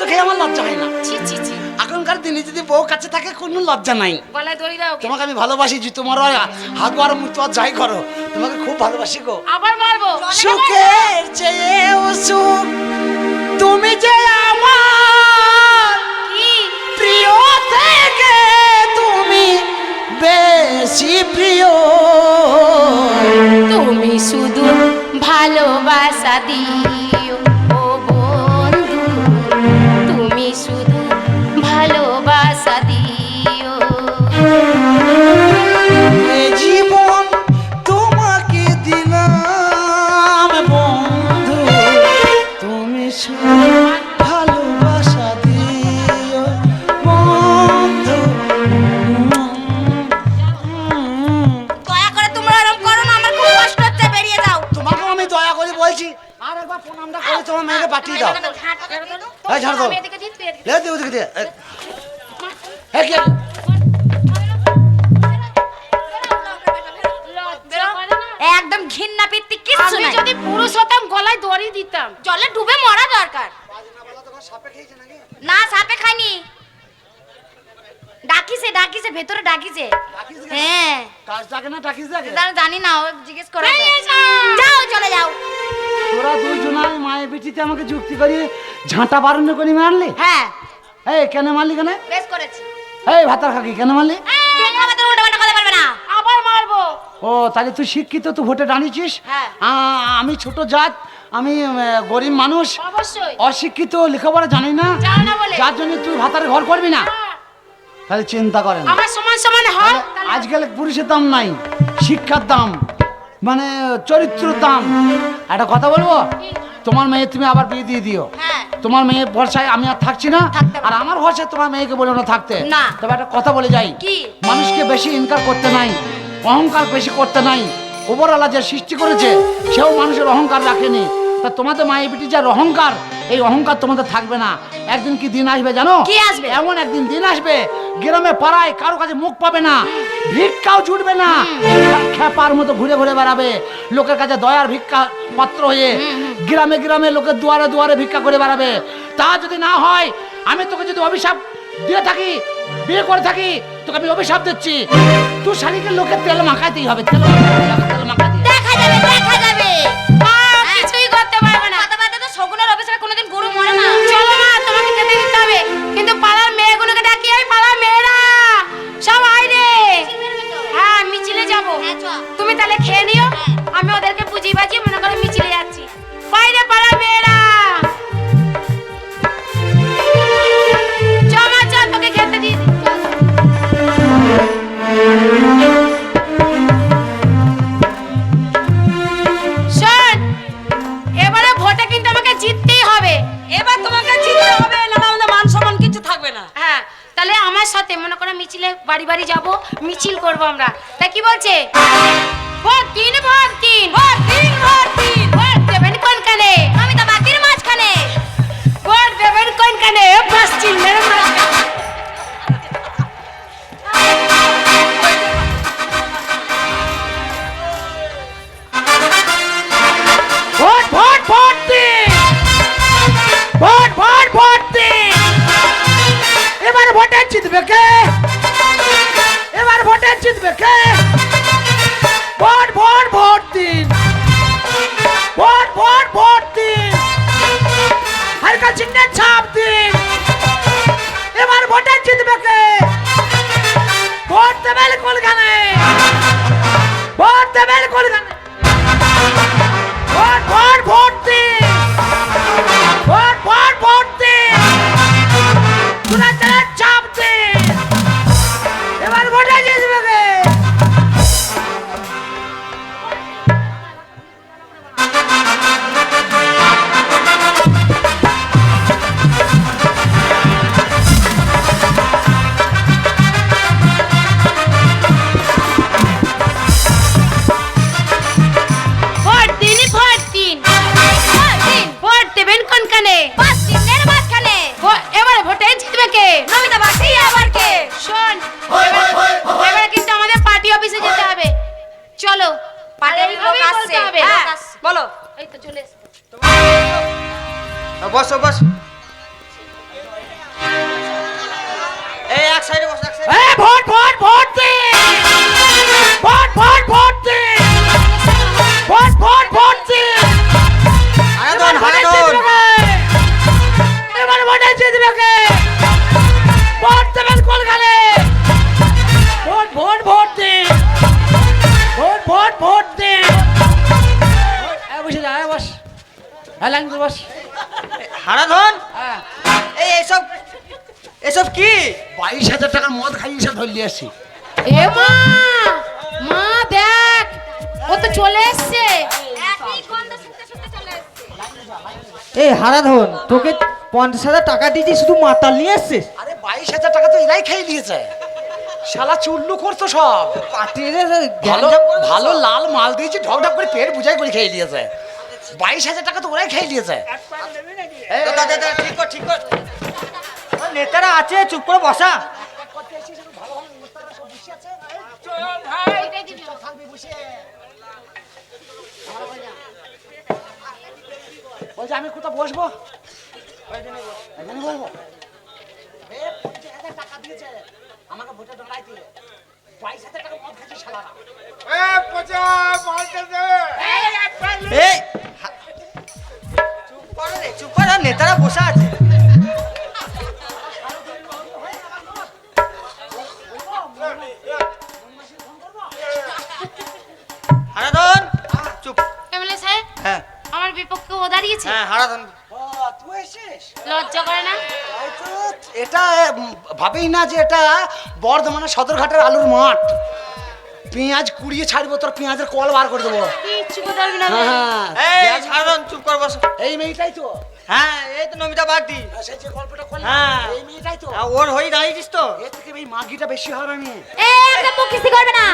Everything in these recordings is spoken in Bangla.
খেয়ে আমার লজ্জা হয় না। ছি ছি ছি, এখনকার দিনে যদি বউ কাছে থাকে কোনো লজ্জা নাই। গলায় দড়ি দাও। তোমাকে আমি ভালোবাসি, যে তোমার হাগু আর মুখ আর যাই করো, তোমাকে খুব ভালোবাসি গো। আবার মারবো। সুখের চেয়েও সুখ তুমি যে আমার, কি প্রিয় থেকে তুমি বেশি প্রিয়। তুমি শুধু ভালোবাসা দিও ও বন্ধু, তুমি শুধু ভালোবাসা দিও। এ জীবন তোমাকে দিলাম বন্ধু, তুমি শুধু ভালোবাসা দিও বন্ধু। দয়া করে তোমরা এরকম করো না, আমার খুব কষ্ট হচ্ছে, বেরিয়ে যাও। তোমাকেও আমি দয়া করে বলছি, আর একবার প্রণামটা করে তোমার মেয়েকে পাঠিয়ে দাও। এই ছাড় দাও, আমি এদিকে দিই, তুই এদিকে। লে দিও দিকে দিয়ে। এই কি একদম ঘৃণা পিত্তি কিচ্ছু আমি নাই। যদি পুরুষ হতাম গলায় দড়ি দিতাম। জলে ডুবে মরা দরকার। না সাপে খাইনি, ডাকিছে ডাকিছে, ভেতরে ডাকিছে। হ্যাঁ কাজ থাকে না টাকিস থাকে। তার জানি না, ও জিজ্ঞেস করে। যাও চলে যাও। তোরা দুইজনাই মায়ের পিঠিতে আমাকে যুক্তি করিয়ে ঝাঁটা বারণ্য করে মারলি। হ্যাঁ এই কেন মারলি কেন? বেশ করেছি। এই ভাতার খাকি কেন মারলি? তুমি আমাদের উল্টাপাল্টা কথা বলবে না। আবার মারবো। ও তাহলে তুই শিক্ষিত, তুই ভোটে দাঁড়িয়েছিস। হ্যাঁ। আমি ছোট জাত, আমি গরিব মানুষ, অবশ্যই। অশিক্ষিত, লেখাপড়া জানি না, জানো না বলে। যার জন্য তুই ভাতারে ঘর করবি না। তাহলে চিন্তা করেন, আমার সমান সমান হয়। আজকাল পুরুষের দাম নাই, শিক্ষার দাম, মানে চরিত্রের দাম। একটা কথা বলবো, তোমার মেয়ে তুমি আবার বিয়ে দিয়ে দিও। হ্যাঁ তোমার মেয়ের ভরসায় আমি আর থাকছি না, থাকতে পারবো। আর আমার ভরসায় তোমার মেয়েকে বলে না থাকতে। না। তবে একটা কথা বলে যাই, কি? মানুষকে বেশি ইনকার করতে নাই, অহংকার বেশি করতে নাই। ওপরওয়ালা যে সৃষ্টি করেছে সেও মানুষের অহংকার রাখেনি। তা তোমাদের মায়ের বেটি যার অহংকার, এই অহংকার তোমাদের থাকবে না। একদিন কি দিন আসবে জানো? কি আসবে? এমন একদিন দিন আসবে, গ্রামে পাড়ায় কারো কাছে মুখ পাবে না, ভিক্ষাও জুটবে না, খেপার মতো ঘুরে ঘুরে বেড়াবে লোকের কাছে দয়ার ভিক্ষা পাত্র হয়ে। গ্রামে গ্রামে লোকের দুয়ারে দুয়ারে ভিক্ষা করে বেড়াবে। তা যদি না হয়, আমি তোকে যদি অভিশাপ দিয়ে থাকি, বিয়ে করে থাকি, তোকে আমি অভিশাপ দিচ্ছি, তুই শাড়িকে লোকের তেল মাখাইতেই হবে, তেল মাখাইতে। দেখা যাবে দেখা যাবে। মা কিছুই করতে পারবে না। কথা বার্তা তো শগুনের অফিসে কোনোদিন গরু মরে না। চলো মা, তোমাকে যেতে দিতে হবে। কিন্তু পাড়ার মেয়েগুলোকে ডাকি, এই পাড়ার মেয়েরা সব আইরে। হ্যাঁ মিছিলে যাবো। হ্যাঁ, চল। তুমি তাহলে খেয়ে নিও, আমি ওদেরকে বুঝিয়ে বাজিয়ে মনে করে মিছিলে যাচ্ছি। বাইরে পাড়ার মেয়েরা চল মা, চল তোকে খেতে দিই। শোন, এবারে ভোটে কিন্তু আমাকে জিততেই হবে। এবার তোমাকে জিততে হবে, না আমাদের মান সম্মান কিছু থাকবে না। হ্যাঁ, তাহলে আমার সাথে মনে করো মিছিলে বাড়ি বাড়ি যাব, মিছিল করব আমরা। তা কি বলছে? ভোট দিন, ভোট দিন, ভোট দিন, ভোট দিন। ভোট দেবেন কোনখানে? আমি তো বাকির মাঝখানে। ভোট দেবেন কোনখানে? বাস চিহ্নের মাঝখানে। ভোট ভোট ভোট দিন, ভোট ভোট ভোট দিন। এবার ভোটে জিতবে কে? এবার ভোটে জিতবে কে? ভোট ভোট ভোট দিন, ভোট ভোট ভোট দিন, হালকা চিহ্নে ছাপ দিন। এবার ভোটে জিতবে কে? ভোট দেবেন কোনখানে? ভোট দেবেন কোনখানে? ভোট ভোট ভোট দিন, ভোট ভোট ভোট দিন, তুলা চালা চাপ দিন। এবার ভোটে জিতবে কে? ভোট দিন, ভোট দিন। এসব কি? 22,000 টাকার মদ খাইয়ে সব ধরলি আসছি। এ মা, মা দেখ, ও তো চলে এসছে। একই গন্ধ শুনতে শুনতে চলে এসেছে। এই হারাধন, তোকে 50,000 টাকা দিয়েছি শুধু মাতাল নিয়ে এসছিস? আরে 22,000 টাকা তো এরাই খাইয়ে দিয়েছে। শালা চুল্লু করতো সব। পাটিয়ে ভালো ভালো লাল মাল দিয়েছি, ঢক ঢক করে পেট বুঝাই করে খেয়ে দিয়েছে। 22,000 টাকা তো ওরাই খেয়ে দিয়েছে। ঠিক কর, ঠিক কর। নেতারা আছে, চুপ করে বসা। বলছে আমি কোথাও বসবো? এখানে বসবো? 50,000 টাকা দিয়েছে আমাকে ভোটে দাঁড়াইতে। 22,000 টাকা মদ খাইছে শালারা। এই চুপ কর রে, চুপ কর। আর নেতারা বসা আছে। হারাধন, চুপ। এমএলএ সাহেব, হ্যাঁ আমার বিপক্ষে ও দাঁড়িয়েছে। হ্যাঁ হারাধন। ও তুই এসেছিস? লজ্জা করে না? এই তো, এটা ভাবেই না যে এটা বর্ধমানের সদরঘাটের আলুর মাঠ। পেঁয়াজ কুড়িয়ে ছাড়বো, তোর পেঁয়াজের কল বার করে দেবো। কিচ্ছু করতে পারবি না। হ্যাঁ, এই হারাধন, চুপ কর বসো। এই মেয়েটাই তো। হ্যাঁ, এই তো নমিতা বাগদি। সেই যে গল্পটা করলাম, হ্যাঁ। এই মেয়েটাই তো। ওর হয়ে দাঁড়িয়েছিস তো? এর থেকে এই মাগিটা বেশি হবে না। একটা মুখ কিস্তি করবে না।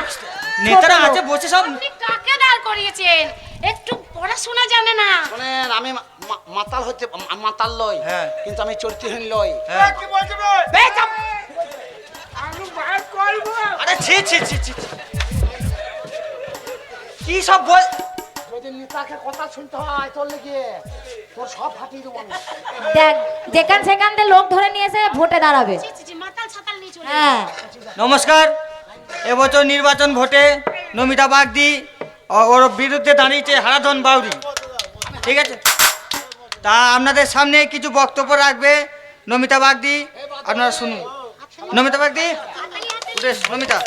নেতারা আছে বসে সব। আপনি কাকে দাঁড় করিয়েছেন? একটু পড়াশোনা জানে না। শোনেন, আমি মাতাল হতে মাতাল লই, হ্যাঁ। কিন্তু আমি চরিত্রহীন লই। হ্যাঁ। এই চাপ! আরে ছি ছি ছি ছি ছি। কি সব বল? যদি নেতাকে কথা শুনতে হয় তোর লেগে, তোর সব ফাটিয়ে দেবো আমি। দেখ, যেখান সেখান থেকে লোক ধরে নিয়ে এসে ভোটে দাঁড়াবে। ছি, ছি, ছি, মাতাল ছাতাল নিয়ে চলে হ্যাঁ, নমস্কার। এবছর নির্বাচন ভোটে নমিতা বাগদি ওর বিরুদ্ধে দাঁড়িয়েছে হারাধন বাউরি। ঠিক আছে, তা আপনাদের সামনে কিছু বক্তব্য রাখবে নমিতা বাগদি, আপনারা শুনুন। নমিতা বাগদি, উঠে এসো, নমিতা।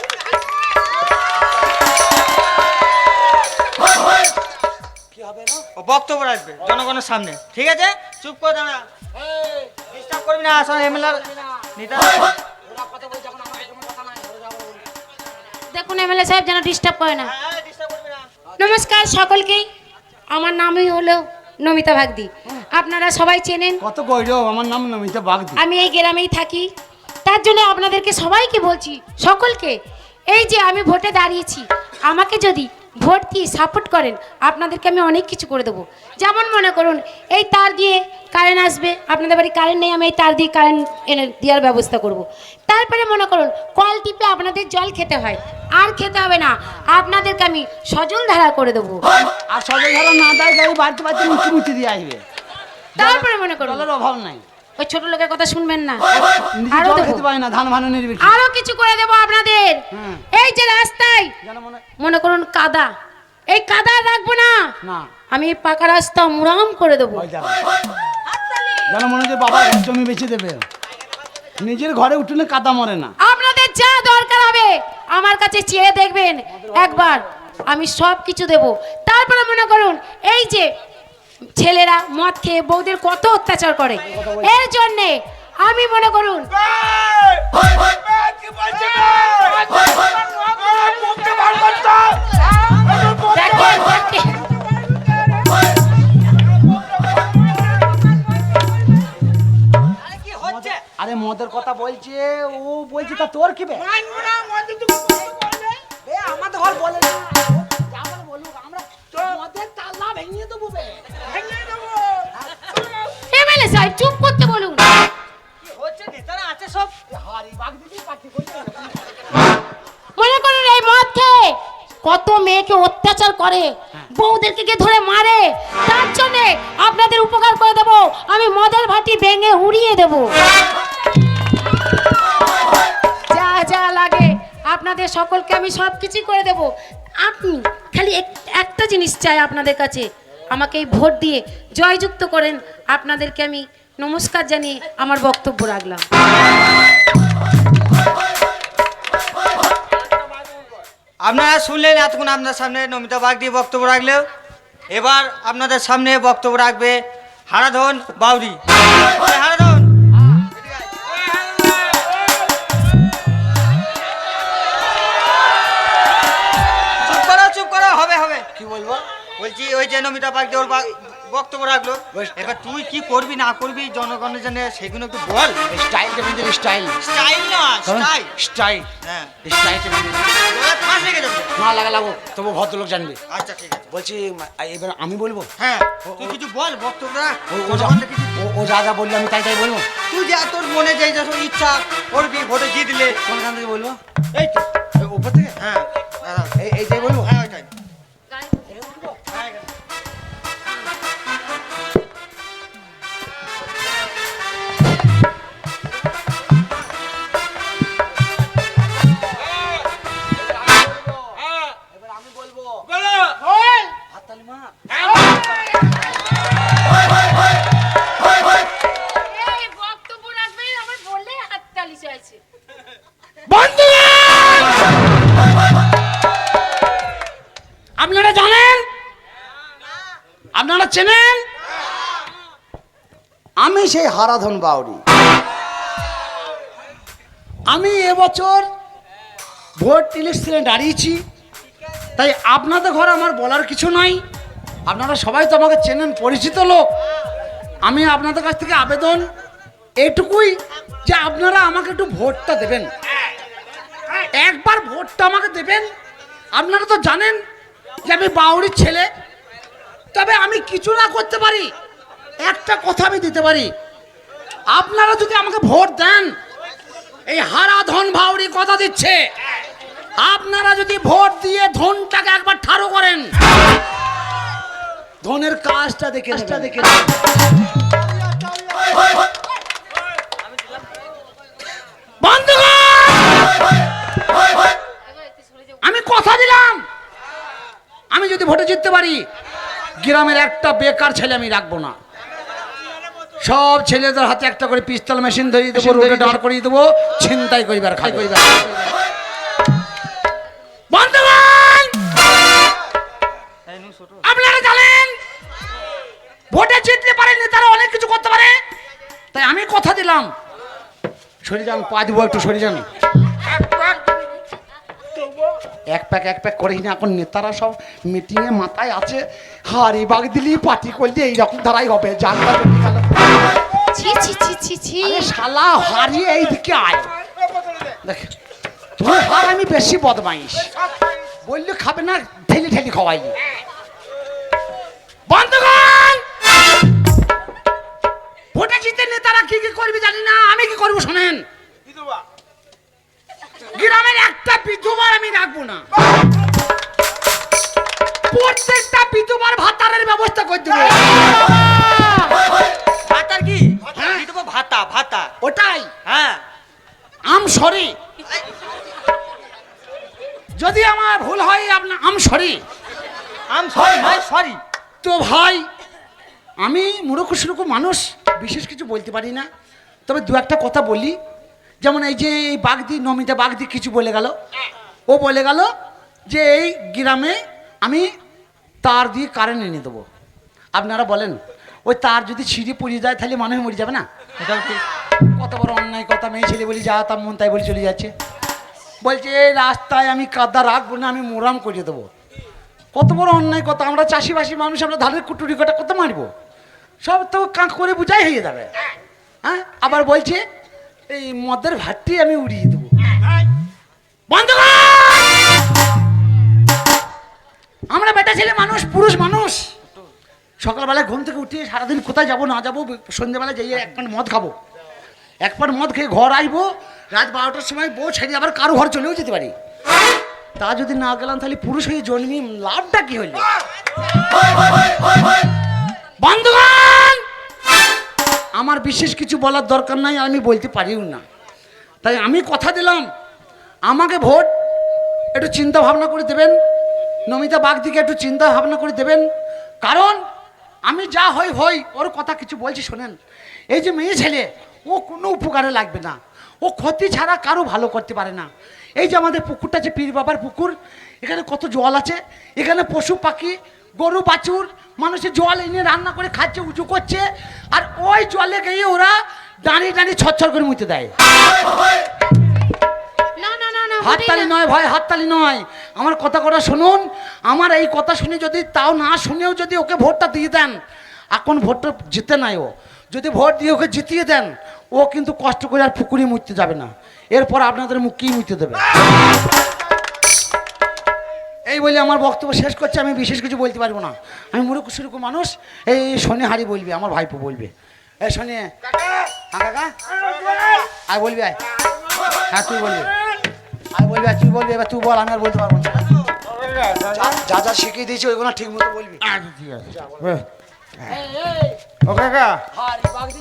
কি হবে না? ও বক্তব্য রাখবে জনগণের সামনে। ঠিক আছে, চুপ করে দাঁড়া, ডিস্টার্ব করবি না। আসলে এমএলএ নেতা। ওরা কথা বলছে, এখন আমার কোনো কথা নাই, ঘরে যাবো। দেখুন এমএলএ সাহেব যেন ডিস্টার্ব করে না। হ্যাঁ, ডিস্টার্ব করবি না। নমস্কার সকলকেই। আমার নামই হলো নমিতা ভাগদি। আপনারা সবাই চেনেন, কত গৌরব, আমার নাম নমিতা বাগদি। আমি এই গ্রামেই থাকি। তার জন্য আপনাদেরকে সবাইকে বলছি, সকলকে, এই যে আমি ভোটে দাঁড়িয়েছি, আমাকে যদি ভোট দিয়ে সাপোর্ট করেন, আপনাদেরকে আমি অনেক কিছু করে দেবো। যেমন মনে করুন, এই তার দিয়ে কারেন্ট আসবে, আপনাদের বাড়ি কারেন্ট নেই, আমি এই তার দিয়ে কারেন্ট এনে দেওয়ার ব্যবস্থা করব। তারপরে মনে করুন, কল টিপে আপনাদের জল খেতে হয়, আর খেতে হবে না, আপনাদেরকে আমি সজল ধারা করে দেবো। আর সবাই ধরো না দেয়, গাড়ি বাড়তে বাড়তে মুচি মুচি দিয়ে আসবে। তারপরে মনে করুন, জলের অভাব নাই, ওই ছোট লোকের কথা শুনবেন না, নিজে আরো জল দেবো, খেতে পারে না, ধান ভানো নির্বিক। আরো কিছু করে দেবো আপনাদের। হুম। এই যে রাস্তায় যেন মনে মনে করুন কাদা, এই কাদা রাখবো না, না আমি এই পাকা রাস্তা মুরাম করে দেবো। হয় যাবে। যেন মনে হয় যে বাবা জমি বেচে দেবে, নিজের ঘরে উঠোনে কাদা মরে না। আপনাদের যা দরকার হবে আমার কাছে চেয়ে দেখবেন একবার, আমি সব কিছু দেব। তারপরে মনে করুন, এই যে ছেলেরা মদ খেয়ে বউদের কত অত্যাচার করে, এর জন্যে আমি মনে করুন দেখেন, দেখেন। কি হচ্ছে? আরে মদের কথা বলছে, ও বলছে তা তোর কি বে? এ আমাদের ঘর বলে না, যা বলে বলুক, আমরা মদের তালা ভেঙে দেবো বে। এমএলএ সাহেব চুপ করতে বলুন। কি হচ্ছে? নেতারা আছে সব। হারি বাগ দিদি পার্টি করছে। মনে করুন, এই মদ খেয়ে কত মেয়েকে অত্যাচার করে, বউদেরকে কে ধরে মারে, তার জন্য আপনাদের উপকার করে দেব, আমি মদের ভাটি ভেঙে উড়িয়ে দেব। যা যা লাগে আপনাদের সকলকে আমি সব কিছু করে দেব। আপনি খালি একটা জিনিস চাই আপনাদের কাছে, আমাকে এই ভোট দিয়ে জয়যুক্ত করেন। আপনাদেরকে আমি নমস্কার জানিয়ে আমার বক্তব্য রাখলাম। আপনারা শুনলেন এতক্ষণ আপনার সামনে নমিতা বাগদি বক্তব্য রাখলেও, এবার আপনাদের সামনে বক্তব্য রাখবে হারাধন বাউরি। হারাধন, নমিতা বাগদি ওর বক্তব্য রাখলো। এবার তুই কি করবি না করবি জনগণের জন্য সেগুলো একটু বল। স্টাইল দেবেন, স্টাইল স্টাইল না স্টাইল। স্টাইল, হ্যাঁ স্টাইল ফাঁস লেগে যাবে। না লাগো, তবু ভদ্রলোক জানবে। আচ্ছা ঠিক আছে। বলছি এবার আমি বলবো? হ্যাঁ তুই কিছু বল বক্তব্য রাখ। ও যা যা বললো আমি তাই তাই বলবো। তুই যা তোর মনে যেই যা ইচ্ছা করবি ভোটে জিতলে। কোনখান থেকে বলবো? এই তো উপর থেকে? হ্যাঁ এইটাই বলবো? হ্যাঁ ওইটাই। এই বক্তব্য রাখবেন, আমার বললে হাততালি চাইছে। আপনারা জানেন, আপনারা চেনেন, আমি সেই হারাধন বাউরি। আমি এবছর ভোট ইলেকশনে দাঁড়িয়েছি, তাই আপনাদের ঘরে আমার বলার কিছু নাই। আপনারা সবাই তো আমাকে চেনেন, পরিচিত লোক। আমি আপনাদের কাছ থেকে আবেদন এইটুকুই যে আপনারা আমাকে একটু ভোটটা দেবেন, একবার ভোটটা আমাকে দেবেন। আপনারা তো জানেন যে আমি বাউরির ছেলে, তবে আমি কিছু না করতে পারি, একটা কথা আমি দিতে পারি। আপনারা যদি আমাকে ভোট দেন, এই হারাধন বাউরি কথা দিচ্ছে, আপনারা যদি ভোট দিয়ে ধনটাকে একবার ঠাড়ো করেন, ধনের কাজটা দেখে আমি কথা দিলাম, আমি যদি ভোটে জিততে পারি, গ্রামের একটা বেকার ছেলে আমি রাখবো না। সব ছেলেদের হাতে একটা করে পিস্তল মেশিন ধরিয়ে দেবো, রোডে দাঁড় করিয়ে দেবো, ছিনতাই করিবার খাই করিবার। বন্ধুগণ, আপনারা জানেন ভোটে জিততে পারেনি তারা অনেক কিছু করতে পারে, তাই আমি কথা দিলাম। সরে যান, পা দিব একটু, সরে যান। এক প্যাক করেই না, এখন নেতারা সব মিটিংয়ে মাথায় আছে, হারি বাগ দিলি পার্টি করলে এইরকম ধারাই হবে। জানলা ছি ছি ছি ছি ছি। শালা হারিয়ে এইদিকে আয়। দেখ তোর হার আমি বেশি বদমাইশ, বললে খাবে না, ঠেলি ঠেলি খাওয়াই। বন্ধুগণ, ভোটে জিতে নেতারা কি কি করবি জানি না, আমি কি করবো শোনেন। গ্রামের একটা বিধবার আমি রাখবো না, প্রত্যেকটা বিধবার ভাতারের ব্যবস্থা করে দেবো। ভাতার কি দেবো? ভাতা ভাতা ওটাই। হ্যাঁ আম সরি, যদি আমার ভুল হয় আপনার আম সরি। সরি তো ভাই, আমি মূর্খ সুরূপ মানুষ, বিশেষ কিছু বলতে পারি না, তবে দু একটা কথা বলি। যেমন এই যে এই বাগদি, নমিতা বাগদি কিছু বলে গেল, ও বলে গেল যে এই গ্রামে আমি তার দিয়ে কারেন্ট এনে দেবো। আপনারা বলেন, ওই তার যদি ছিঁড়ে পড়ে যায় তাহলে মানুষ মরে যাবে না? এটাও ঠিক। কত বড় অন্যায় কথা, মেয়ে ছেলে বলি যা তার মন তাই বলে চলে যাচ্ছে। বলছে এই রাস্তায় আমি কাদা রাখবো না, আমি মোরাম করে দেবো। কত বড় অন্যায় কথা। আমরা চাষিবাসী মানুষ, আমরা ধানের কুটুরি কটা কত মারবো? সব তো কাঁক করে বুঝাই হয়ে যাবে। হ্যাঁ, আবার বলছে এই মদের ভাতটি আমি উড়িয়ে দেবো। বন্ধুগণ, আমরা বেটা ছেলে মানুষ, পুরুষ মানুষ, সকালবেলায় ঘুম থেকে উঠে সারাদিন কোথায় যাবো না যাবো, সন্ধ্যেবেলায় যাইয়ে এক পান মদ খাবো, এক পান মদ খেয়ে ঘর আসবো, রাত 12টার সময় বউ ছেড়ে আবার কারো ঘর চলেও যেতে পারি। তা যদি না গেলাম তাহলে পুরুষ হয়ে জন্মি লাভটা কি হইল? বন্ধুগণ, আমার বিশেষ কিছু বলার দরকার নাই, আমি বলতে পারিও না। তাই আমি কথা দিলাম, আমাকে ভোট একটু চিন্তা ভাবনা করে দেবেন, নমিতা বাগদিকে একটু চিন্তা ভাবনা করে দেবেন। কারণ আমি যা হই ওর কথা কিছু বলছি শোনেন। এই যে মেয়ে ছেলে, ও কোনো উপকারে লাগবে না, ও ক্ষতি ছাড়া কারো ভালো করতে পারে না। এই যে আমাদের পুকুরটা আছে, পীর বাবার পুকুর, এখানে কত জল আছে, এখানে পশু পাখি গরু বাছুর মানুষের জল এনে রান্না করে খাচ্ছে, উঁচু করছে, আর ওই জলে গিয়ে ওরা দাঁড়িয়ে দাঁড়িয়ে ছচ্ছর করে মুতে দেয়। না না না না, হাততালি নয় ভাই, হাততালি নয়, আমার কথা শুনুন। আমার এই কথা শুনে যদি তাও না শুনেও যদি ওকে ভোটটা দিয়ে দেন, এখন ভোটটা জিতে নাই ও, যদি ভোট দিয়ে ওকে জিতিয়ে দেন, ও কিন্তু কষ্ট করে আর পুকুরে মুছতে যাবে না, এরপর আপনাদের মুখ কি মুছতে দেবে। এই বলে আমার বক্তব্য শেষ করছে, আমি বিশেষ কিছু বলতে পারবো না, আমি মূর্খ সুরূপ মানুষ। এই শনি হারি বলবি, আমার ভাইপো বলবে, এই শনি কাকা আয় বলবি, আয় হ্যাঁ তুই বলবি, আয় বলবি, তুই বলবি, এবার তুই বল, আমি আর বলতে পারবো না। যা যা শিখিয়ে দিয়েছি ওইগুলো ঠিক মতো বলবি। আচ্ছা ঠিক আছে। ও কাকা আমি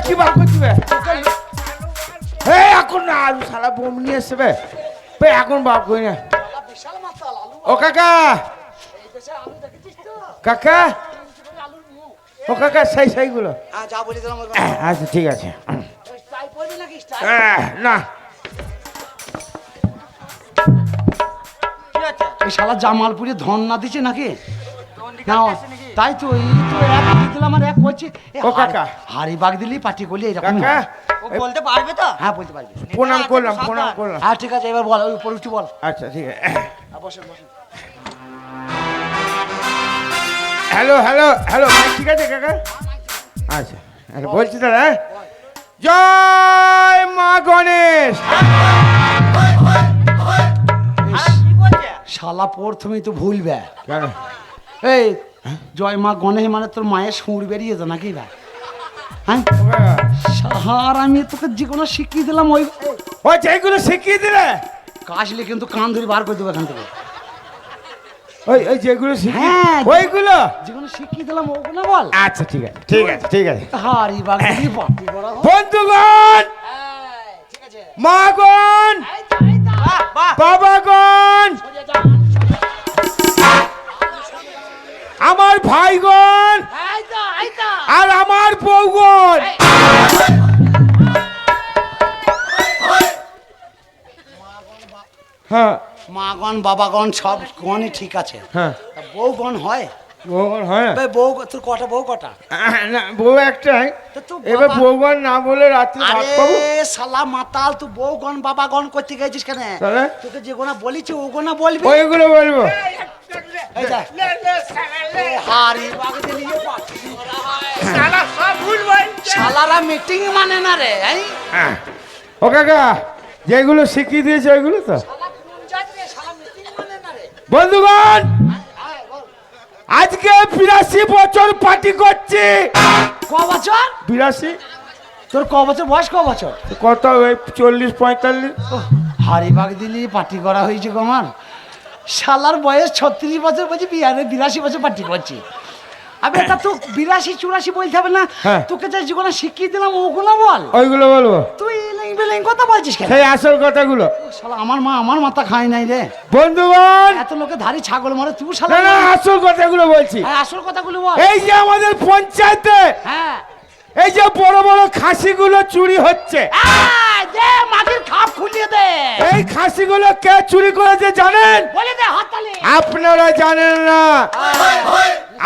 কি বার করছি এখন না আলু সালা বোম নিয়ে এসছে বে এখন বাপ করি না। ও কাকা কাকা ও কাকা সেইগুলো যা বলি দিলাম আচ্ছা ঠিক আছে। না এই শালা জামালপুরে ধন না দিচ্ছে নাকি? না তাই তো, এই তো এক দিলাম আর এক করছি। ও কাকা। হাড়ি বাগ দিলি পাটি করলি এরকম। কাকা ও বলতে পারবে তো? হ্যাঁ বলতে পারবি। প্রণাম করলাম প্রণাম করলাম। হ্যাঁ ঠিক আছে, এবার বল, ওই উপর উঠি বল। আচ্ছা ঠিক আছে। বসেন বসেন। হ্যালো হ্যালো হ্যালো ঠিক আছে কাকা। আচ্ছা আচ্ছা বলছি দাদা, জয় মা গণেশ। শালা প্রথমেই তো ভুলবে। কেন? এই জয় মা গণেশ মানে তোর মায়ের সুর বেরিয়েছে নাকি ভাই? হ্যাঁ আর আমি তোকে যে কোনো শিখিয়ে দিলাম, ওই ও যেগুলো শিখিয়ে দিলে কাশলে কিন্তু কান ধরে বার করে দেবো এখান থেকে। ওই ওই যেগুলো শিখিয়ে হ্যাঁ ওইগুলো যেগুলো শিখিয়ে দিলাম ওগুলো বল। আচ্ছা ঠিক আছে ঠিক আছে ঠিক আছে। হাড়ি বাগ দিলি পাটি করা হোক। বন্ধুগণ, ঠিক আছে মাগণ, বাবাগণ, আমার ভাইগণ আর আমার বউগণ, হ্যাঁ মাগণ বাবাগণ সব গণই ঠিক আছে, হ্যাঁ বউগণ হয়? বউগণ হয় না? ভাই বউ তোর কটা বউ কটা? না বউ একটাই। তা তুই এবার বাবা- বউগণ না বলে রাত্রি ভাত পাবো। আরে শালা মাতাল, তুই বউগণ বাবাগণ করতে গেছিস কেন? তাহলে? তোকে যে গোনা বলেছি ও গোনা বলবি। ওইগুলো বলবো। এই দেখ। এ হাড়ি বাগ দিলি পাটি করা হয়। শালারা মিটিং মানে না রে, এই হ্যাঁ। ও কাকা যেগুলো শিখিয়ে দিয়েছে ওইগুলো তো। বন্ধুগণ, আজকে 82 বছর পার্টি করছি। ক বছর? 82 তোর ক বছর বয়স? ক বছর? কত ওই 40-45। হাড়ি বাগ দিলি পার্টি করা হয়েছে গো আমার। শালার বয়স 36 বছর, বলছি বিয়ারে 82 বছর পার্টি করছি। আবে তা তুই 82-84 বলতে হবে না, হ্যাঁ। তোকে যে যেগুলো শিখিয়ে দিলাম ওগুলো বল। ওইগুলো বলবো। তুই ইলিং বিলিং কথা বলছিস কেন? সেই আসল কথাগুলো। শালা আমার মাথা খায় নাই রে। বন্ধুগণ, এত লোকে ধারি ছাগল মরে, তুই না শালা না আসল কথাগুলো বলছি। হ্যাঁ, আসল কথাগুলো বল। এই যে আমাদের পঞ্চায়েতে হ্যাঁ এই যে বড় বড় খাসিগুলো চুরি হচ্ছে, এই দে মাটির খাপ খুলিয়ে দে, এই খাসিগুলো কে চুরি করেছে জানেন? বলে দে হাততালি। আপনারা জানেন না,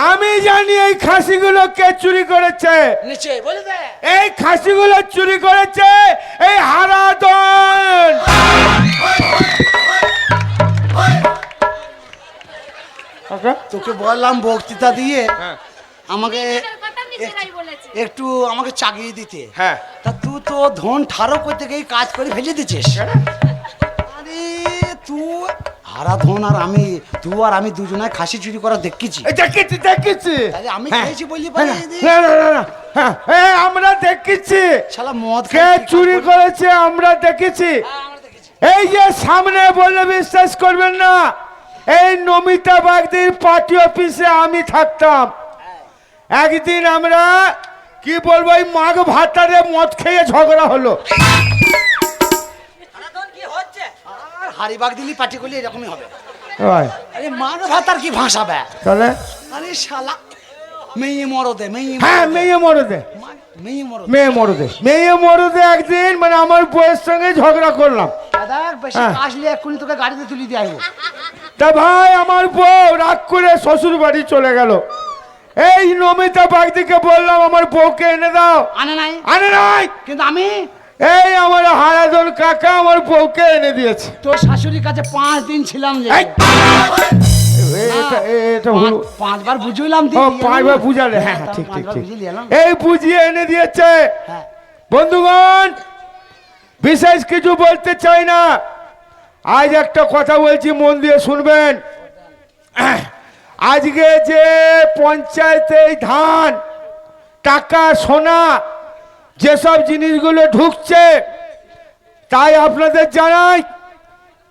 আমি জানি এই খাসিগুলো কে চুরি করেছে। নিচে বলে দে। এই খাসিগুলো চুরি করেছে এই হারাধন। তোকে বললাম বক্তৃতা দিয়ে হ্যাঁ। আমাকে কথা নিজেরাই বলেছে। একটু আমাকে চাগিয়ে দিতে। হ্যাঁ। তা তুই তো ধন ঠারো করতে গিয়ে কাজ করে ফেলে দিচ্ছিস। আরে তুই হারা ধন আর আমি, তুই আর আমি দুজনে খাসি চুরি করা দেখেছি। এই দেখেছি দেখেছি। তাহলে আমি হ্যাঁ। খেয়েছি বলি না, না, না, না, না, হ্যাঁ, এই আমরা দেখেছি শালা মদ কে খাইছি, চুরি কাজ করি- করেছে আমরা দেখেছি। হ্যাঁ, আমরা দেখেছি। এই যে সামনে বললে বিশ্বাস করবেন না, এই নমিতা বাগদির পার্টি অফিসে আমি থাকতাম। একদিন আমরা কি বলবো, এই মাঘ ভাতারে মদ খেয়ে ঝগড়া হলো। কি হচ্ছে? আর হাড়িবাগ দিলি পাটি করলে এরকমই হবে। ওই, আরে মার ভাতার কি ভাষাবে? তাহলে আরে শালা মেয়ে মরদে, হ্যাঁ মেয়ে মরদে, মেয়ে মরদে। মেয়ে মরদে একদিন মানে আমার বউয়ের সঙ্গে ঝগড়া করলাম। দাদা বেশি হ্যাঁ। আসলে এক্ষুনি তোকে গাড়িতে তুলি দিয়ে আসবো। তা ভাই আমার বউ রাগ করে শ্বশুর বাড়ি চলে গেল। এই নমিতা বাগদিকে বললাম আমার বউকে এনে দাও, আনে নাই, আনে নাই। কিন্তু আমি এই আমার হারাধন কাকা আমার বউকে এনে দিয়েছে। তোর শাশুড়ির কাছে 5 দিন ছিলাম যে এই! এটা হলো 5বার বুঝলাম ও 5বার বুঝালে, হ্যাঁ হ্যাঁ, ঠিক ঠিক ঠিক, এই বুঝিয়ে এনে দিয়েছে। হ্যাঁ। বন্ধুগণ, বিশেষ কিছু বলতে চাই না, আজ একটা কথা বলছি, মন দিয়ে শুনবেন। আজকে যে পঞ্চায়েতে ধান, টাকা, সোনা, যেসব জিনিসগুলো ঢুকছে, তাই আপনাদের জানাই,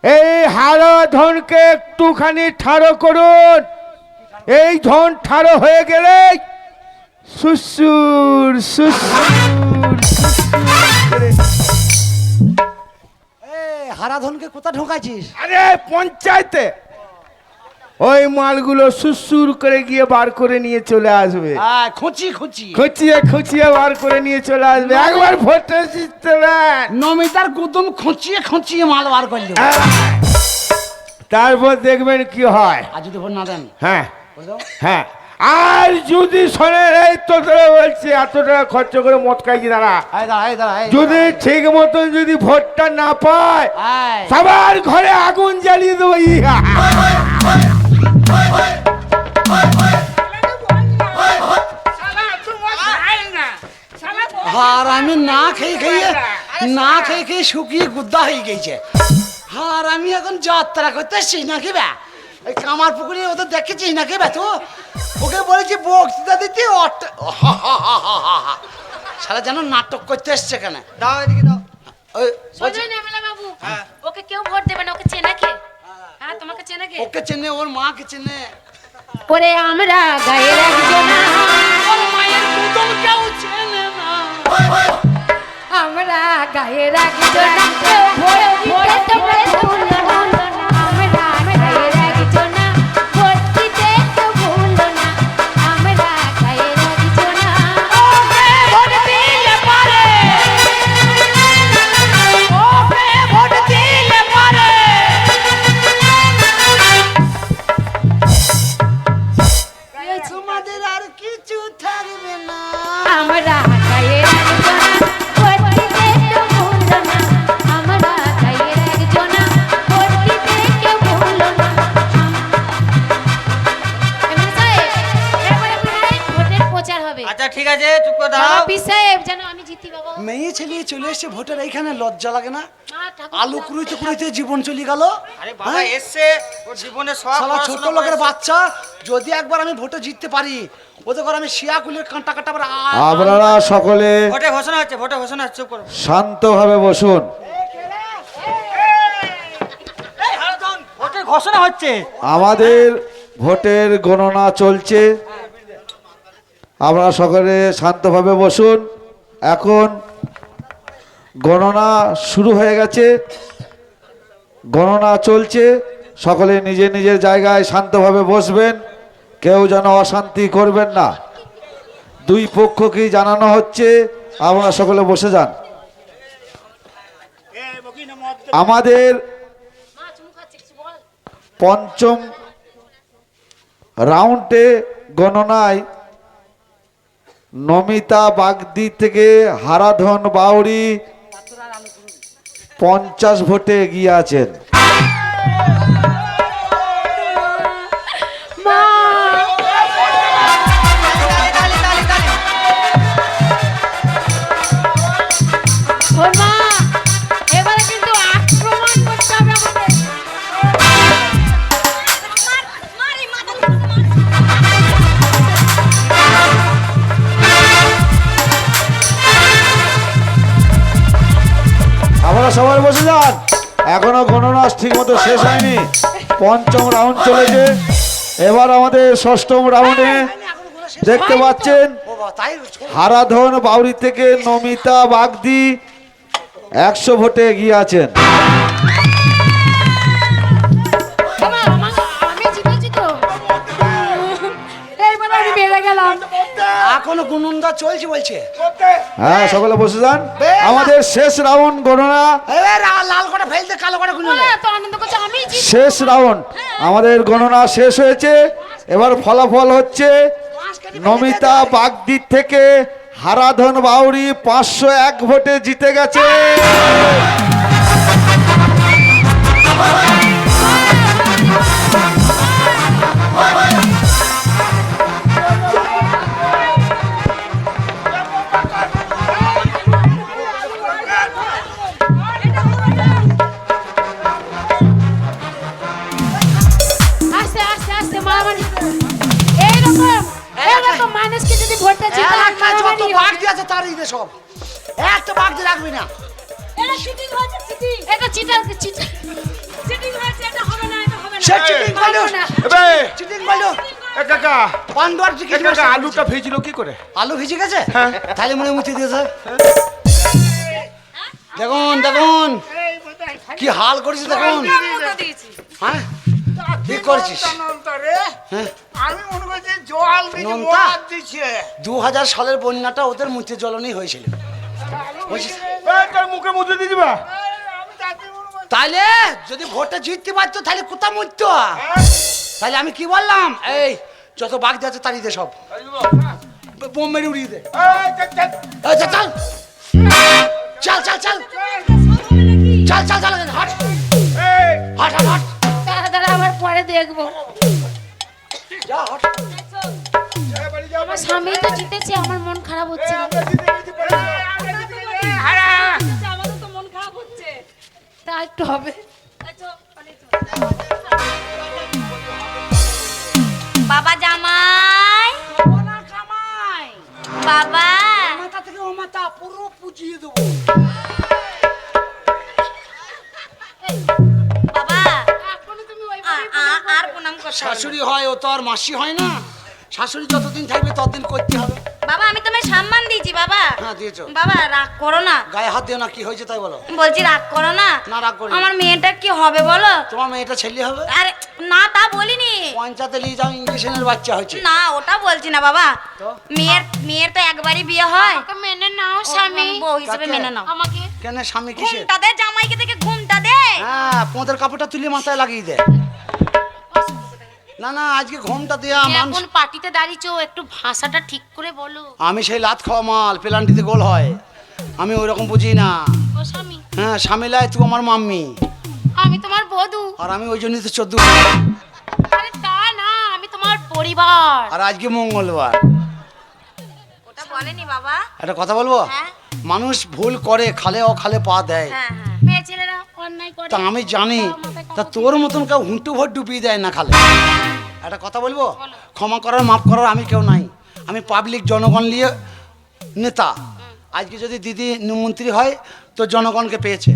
এই হারা ধনকে একটুখানি ঠাড়ো করুন। এই ধন ঠাড়ো হয়ে গেলে সুসুর সুসুর হারাধনকে কোথা ঢোকাইছিস? আরে পঞ্চায়েতে ওই মালগুলো সুসুর করে গিয়ে বার করে নিয়ে চলে আসবে। খুঁচি খুঁচি খুঁচিয়ে খুঁচিয়ে বার করে নিয়ে চলে আসবে। একবার ভোটে জিততে দেন। নমিতার কুতুম খুঁচিয়ে খুঁচিয়ে মাল বার করলো। তারপর দেখবেন কি হয়। আর যদি ভোট না দেন? হ্যাঁ বুঝলো? হ্যাঁ, আর যদি শোনেন, এই তো তোরা বলছি এত টাকা খরচ করে মদ খাইছি দাঁড়া, এই দাঁড়া, এই দাঁড়া, এই যদি ঠিক মতন যদি ভোটটা না পায়, দাঁড়া। এই, সবার ঘরে আগুন জ্বালিয়ে দেবো। ইহা! আর আমি না খেয়ে খেয়ে শুকিয়ে গুদ্দা হয়ে গেছে। আর আমি এখন যাত্রা করতে এসছি নাকি ব্যা, এই কামার পুকুরে ওদের দেখেছিস নাকি ব্যা? তো ওকে বলেছি বক্তৃতা দিতে, সারা যেন নাটক করতে এসছে কেন। দাও এদিকে দাও। ওই সোজই না মেলা বাবু, ওকে কেউ ভোট দেবে না, ওকে চেনে কে? হ্যাঁ, তোমাকে চেনে কে? ওকে চেনে, ওর মাকে চেনে। ওরে আমরা গায়ের একজনা, ওর মায়ের কুতুম কেউ চেনে না। আমরা গায়ের একজনা, কেউ ভোট দিতে তোমরা ভুলো না। আমরা গায়ের একজনা, ভোট দিতে কেউ ভুলো না। আমরা গায়ের একজনা, ওকে ভোট দিলে পারে, ওকে ভোট দিলে পারে। তোমাদের আর কিছু থাকবে না। আমরা গায়ের একজনা, ভোট দিতে কেউ ভুলো না। আমরা গায়ের একজনা, ভোট দিতে কেউ ভুলো না। এমএলএ সাহেব, এবারে প্রায় ভোটের প্রচার হবে। আচ্ছা ঠিক আছে, চুপ করে বাবা দাও। পি সাহেব, যেন আমি জিতি বাবা। মেয়ে ছেলে চলে এসছে ভোটের এইখানে, লজ্জা লাগে না? মা, ঠাকুর আলু কুড়িতে কুড়িতে জীবন চলে গেল। আরে বাবা হ্যাঁ? এসছে, ওর জীবনে সব শালা ছোট পড়াশোনা লোকের করেছে। বাচ্চা, যদি একবার আমি ভোটে জিততে পারি, ওদের করে আমি শিয়াকুলের কাঁটা কাটা আবার আপনারা সকলে ভোটে ঘোষণা হচ্ছে, ভোটে ঘোষণা হচ্ছে, চুপ করো। শান্তভাবে বসুন। এই হারাধন, ভোটে ঘোষণা হচ্ছে। আমাদের ভোটের গণনা চলছে, আপনারা সকলে শান্তভাবে বসুন। এখন গণনা শুরু হয়ে গেছে, গণনা চলছে। সকলে নিজের নিজের জায়গায় শান্তভাবে বসবেন, কেউ যেন অশান্তি করবেন না। দুই পক্ষকেই জানানো হচ্ছে আপনারা সকলে বসে যান। আমাদের মা চুমু খাচ্ছে, কিছু বল। পঞ্চম রাউন্ডে গণনায় নমিতা বাগদি থেকে হারাধন বাউরি 50 ভোটে এগিয়ে আছেন। মা, ওর মা, এবারে কিন্তু আক্রমণ করতে হবে আমাদের। মারি মাথা মারি। আপনারা সবাই বসে যান, এখনো গণনা ঠিক মতো শেষ হয়নি। পঞ্চম রাউন্ড চলেছে, এবার আমাদের ষষ্ঠম রাউন্ডে দেখতে পাচ্ছেন হারাধন বাউরি থেকে নমিতা বাগদি 100 ভোটে এগিয়ে আছেন। বাবা, আমি জিতেছি তো। এইবারে আমি বেড়ে গেলাম। এখনো গুনন্দা চলছে বলছে। হ্যাঁ, সকলে বসে যান, আমাদের শেষ রাউন্ড গণনা। এবার লাল করে ফেলতে কালো করে গুনে ওরা এত আনন্দ করছে, আমি জিতছি। শেষ রাউন্ড আমাদের গণনা শেষ হয়েছে। এবার ফলাফল হচ্ছে নমিতা বাগদি থেকে হারাধন বাউরি 501 ভোটে জিতে গেছে। আস্তে আস্তে আস্তে মারামারি এইরকম মানুষকে যদি ভোটটা জিতে এলাকায় যত বাগদি আছে তারই দে সব, একটা বাগদি রাখবি না। এটা চিটিং হয়েছে, চিটিং। এটা চিটার চিটার চিটিং হয়েছে, এটা হবে না, এটা হবে না। সে চিটিং করলো, এবে চিটিং করলো। এ কাকা, পান্ডুয়ার এ চিকেন কাকা আলুটা ভেজিল কি করে? আলু ভিজে গেছে, হ্যাঁ। তাহলে মনে মুছে দিয়েছে। দেখুন দেখুন কি হাল করেছে দেখুন। হ্যাঁ ঠিক করেছিস। হ্যাঁ আমি মনে করছি জল নোনতা? দিচ্ছে। 2000 সালের বন্যাটা ওদের মুখে জ্বলনেই হয়েছিল। বুঝছিস? তোর মুখে মুছে দিয়ে দিবা? তাইলে যদি ভোটটা জিততে পারতো তাহলে কোথা মুততো? তাহলে আমি কি বললাম, এই যত বাগদি আছে তাড়িয়ে দে সব, বোম মেরে উড়িয়ে দে। এই চল চল চল চল চল চল চল চল হাট হাট হাট হাট দাঁড়া দাঁড়া আবার পরে দেখবো। যা হাট। আমার স্বামী তো জিতেছে, আমার মন খারাপ হচ্ছে না। আমারও তো মন খারাপ হচ্ছে। তা একটু হবে। বাবা জামাই, বাবা মাথা থেকে ও মাথা পুরো পুজিয়ে দেবো। বাবা এখনো তুমি ওই আর প্রণাম করতে হবে না। শাশুড়ি হয়, ও তো আর মাসি হয় না। শাশুড়ি যতদিন থাকবে ততদিন করতে হবে। বাবা আমি তোমায় সম্মান দিয়েছি বাবা। হ্যাঁ দিয়েছো। বাবা রাগ করো না, গায়ে হাত দিও না, কি হয়েছে তাই বলো। বলছি রাগ করো না। না, রাগ করি না। আমার মেয়েটা কি হবে বলো? তোমার মেয়েটা ছেলে হবে। আরে না তা বলিনি। পঞ্চায়েতে নিয়ে যাও, ইঞ্জেকশনের বাচ্চা হয়েছে। না ওটা বলছি না বাবা। তো? মেয়ের তো একবারই বিয়ে হয়। আমাকে মেনে নাও স্বামী, বউ হিসেবে কাকে? মেনে নাও। আমাকে। কেন স্বামী কিসের? ঘুমটা দে, জামাইকে থেকে ঘুমটা দে। হ্যাঁ পোঁতের কাপড়টা তুলে মাথায় লাগিয়ে দে। না না আজকে ঘুমটা দেয়া মানুষ। এখন পার্টিতে দাঁড়িয়েছো, একটু ভাষাটা ঠিক করে বলো। আমি সেই লাত খাওয়া মাল, পেলান্টিতে গোল হয়, আমি ওই রকম বুঝি না। ও স্বামী, হ্যাঁ স্বামীলাই তুই আমার মাম্মি, আমি তোমার বধূ। আর আমি ওই জন্যই তো 14। আরে তা না, আমি তোমার পরিবার। আর আজকে মঙ্গলবার। ওটা বলেনি বাবা। একটা কথা বলবো, হ্যাঁ মানুষ ভুল করে, খালে ও খালে পা দেয়। হ্যাঁ হ্যাঁ। মেয়ে ছেলেরা অন্যায় করে। তা আমি জানি, তা তোর মতন কেউ হুঁটু ভোট ডুবিয়ে দেয় না খালে। একটা কথা বলবো, ক্ষমা করার মাফ করার আমি কেউ নাই। আমি পাবলিক জনগণ নিয়ে নেতা। আজকে যদি দিদি মন্ত্রী হয় তো জনগণকে পেয়েছে,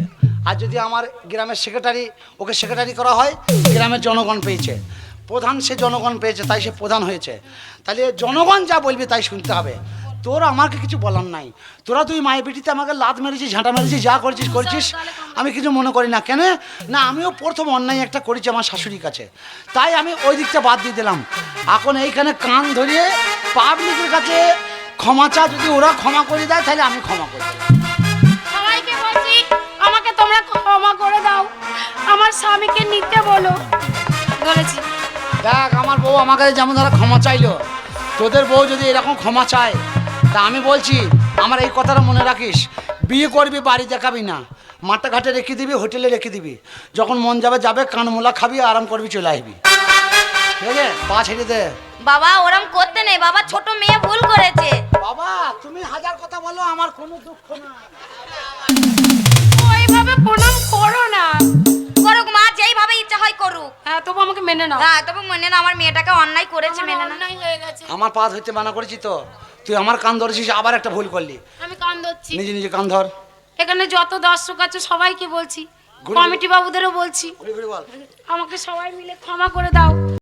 আর যদি আমার গ্রামের সেক্রেটারি, ওকে সেক্রেটারি করা হয়, গ্রামের জনগণ পেয়েছে। প্রধান সে জনগণ পেয়েছে, তাই সে প্রধান হয়েছে। তাহলে জনগণ যা বলবে তাই শুনতে হবে। তোর আমাকে কিছু বলার নাই। তোরা তুই মায়ের পিঠিতে আমাকে লাত মেরেছিস, ঝাঁটা মেরেছিস, যা করেছিস করেছিস, আমি কিছু মনে করি না। কেন না, আমিও প্রথম অন্যায় একটা করেছি আমার শাশুড়ির কাছে, তাই আমি ওই দিকটা বাদ দিয়ে দিলাম। এখন এইখানে কান ধরিয়ে পাবলিকের কাছে ক্ষমা চা, যদি ওরা ক্ষমা করে দেয় তাহলে আমি ক্ষমা করি। সবাইকে বলছি, আমাকে তোমরা ক্ষমা করে দাও, আমার স্বামীকে নিতে বলো। বলেছি দেখ আমার বউ আমার কাছে যেমন ধরা ক্ষমা চাইলো, তোদের বউ যদি এরকম ক্ষমা চায়, তা আমি বলছি আমার এই কথাটা মনে রাখিস, বিয়ে করবি বাড়ি দেখাবি না, মাঠে ঘাটে রেখে দিবি, হোটেলে রেখে দিবি, যখন মন যাবে যাবে, কানমোলা খাবি, আরাম করবি, চলে আসবি। ঠিক আছে, পা ছেড়ে দে। বাবা ওরম করতে নেই বাবা, ছোট মেয়ে ভুল করেছে। বাবা তুমি হাজার কথা বলো, আমার কোনো দুঃখ না। ওইভাবে প্রণাম করো না। করুক মা, যেইভাবে ইচ্ছা হয় করুক। হ্যাঁ তবু আমাকে মেনে নাও। হ্যাঁ তবে মনে না, আমার মেয়েটাকে অন্যায় করেছে, আমার মেনে না। অন্যায় হয়ে গেছে, আমার পা ধরতে মানা করেছি তো, তুই আমার কান ধরেছিস, আবার একটা ভুল করলি। আমি কান ধরছি। নিজে নিজে কান ধর। এখানে যত দর্শক আছে সবাইকে বলছি, ঘুরে- কমিটি বাবুদেরও বলছি, ঘুরে ঘুরে বল। আমাকে সবাই মিলে ক্ষমা করে দাও।